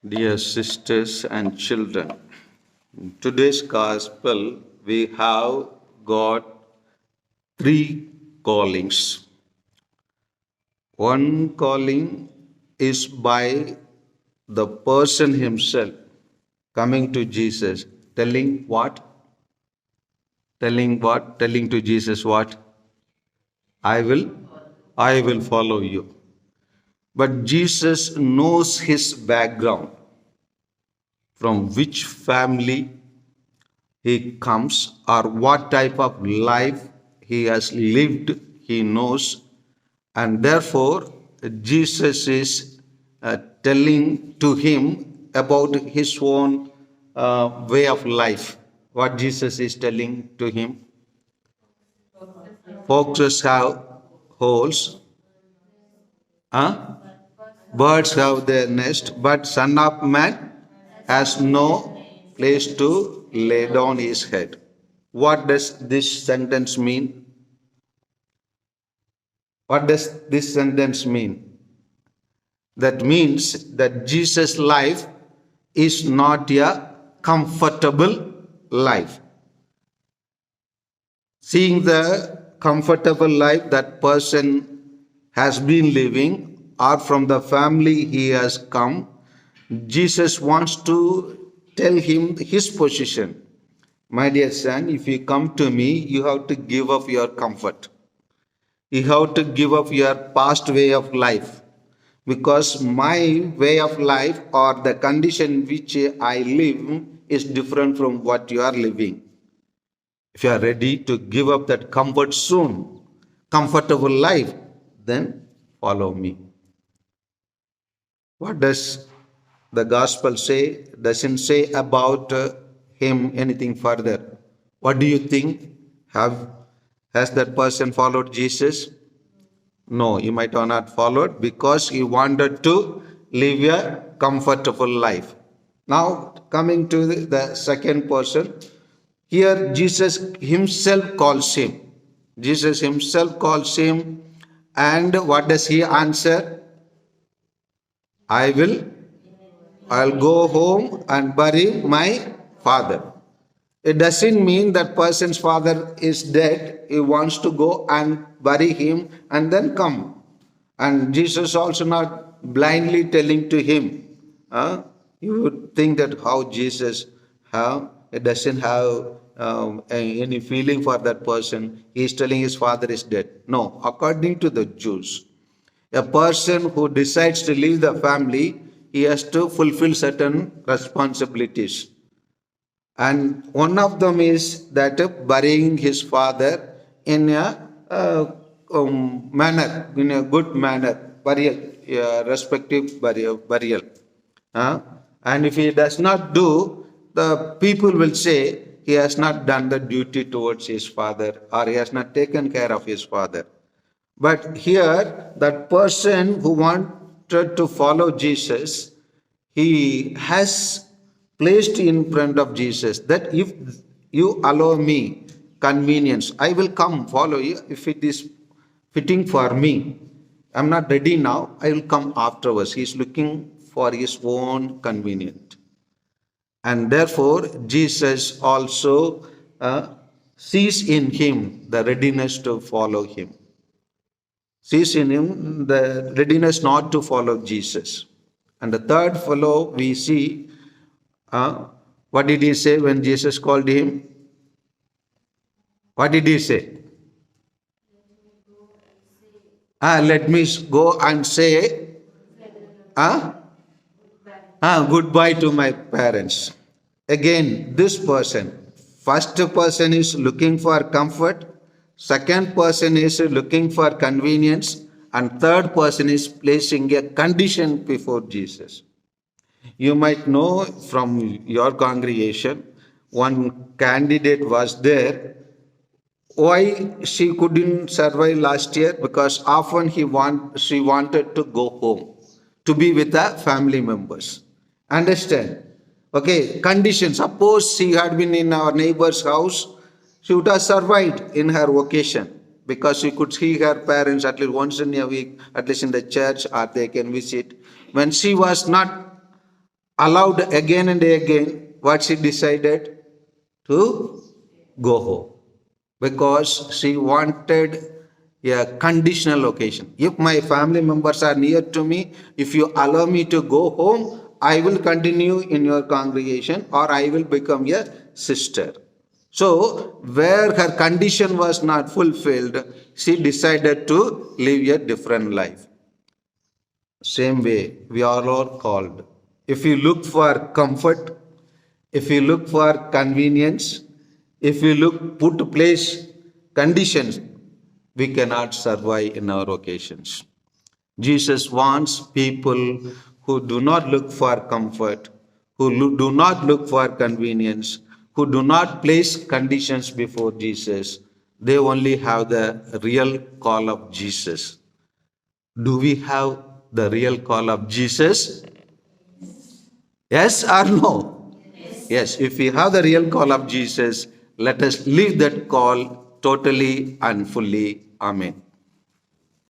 Dear sisters and children, in today's gospel we have got three callings. One calling is by the person himself coming to Jesus, telling what? Telling what? Telling to Jesus what? I will, I will follow you. But Jesus knows his background, from which family he comes or what type of life he has lived, he knows. And therefore, Jesus is telling to him about his own way of life. What Jesus is telling to him? Foxes have holes, huh? Birds have their nest, but Son of Man has no place to lay down his head. What does this sentence mean? What does this sentence mean? That means that Jesus' life is not a comfortable life. Seeing the comfortable life that person has been living or from the family he has come, Jesus wants to tell him his position. My dear son, if you come to me, you have to give up your comfort. You have to give up your past way of life, because my way of life or the condition which I live is different from what you are living. If you are ready to give up that comfort soon, comfortable life, then follow me. What does the gospel say? Doesn't say about him anything further. What do you think? Has that person followed Jesus? No, he might have not followed because he wanted to live a comfortable life. Now, coming to the second person, here Jesus himself calls him. Jesus himself calls him, and what does he answer? I'll go home and bury my father. It doesn't mean that person's father is dead. He wants to go and bury him and then come. And Jesus also not blindly telling to him. You would think that how Jesus it doesn't have any feeling for that person. He is telling his father is dead. No, according to the Jews, a person who decides to leave the family, he has to fulfill certain responsibilities. And one of them is that burying his father in a manner, in a good manner, burial, respective burial. And if he does not do, the people will say he has not done the duty towards his father, or he has not taken care of his father. But here, that person who wanted to follow Jesus, he has placed in front of Jesus that if you allow me convenience, I will come follow you if it is fitting for me. I'm not ready now, I will come afterwards. He's looking for his own convenience. And therefore, Jesus also sees in him the readiness to follow him. Sees in him the readiness not to follow Jesus. And the third fellow we see, what did he say when Jesus called him? What did he say? Let me go and say goodbye to my parents. Again, this person, first person is looking for comfort, second person is looking for convenience, and third person is placing a condition before Jesus. You might know from your congregation, one candidate was there. Why she couldn't survive last year? Because often she wanted to go home to be with the family members. Understand? Okay, condition. Suppose she had been in our neighbor's house, she would have survived in her vocation because she could see her parents at least once in a week, at least in the church, or they can visit. When she was not allowed again and again, what she decided? To go home. Because she wanted a conditional occasion. If my family members are near to me, if you allow me to go home, I will continue in your congregation or I will become a sister. So, where her condition was not fulfilled, she decided to live a different life. Same way, we are all called. If you look for comfort, if you look for convenience, if you look put to place conditions, we cannot survive in our occasions. Jesus wants people who do not look for comfort, who do not look for convenience, who do not place conditions before Jesus. They only have the real call of Jesus. Do we have the real call of Jesus? Yes or no? Yes, if we have the real call of Jesus, let us live that call totally and fully. Amen.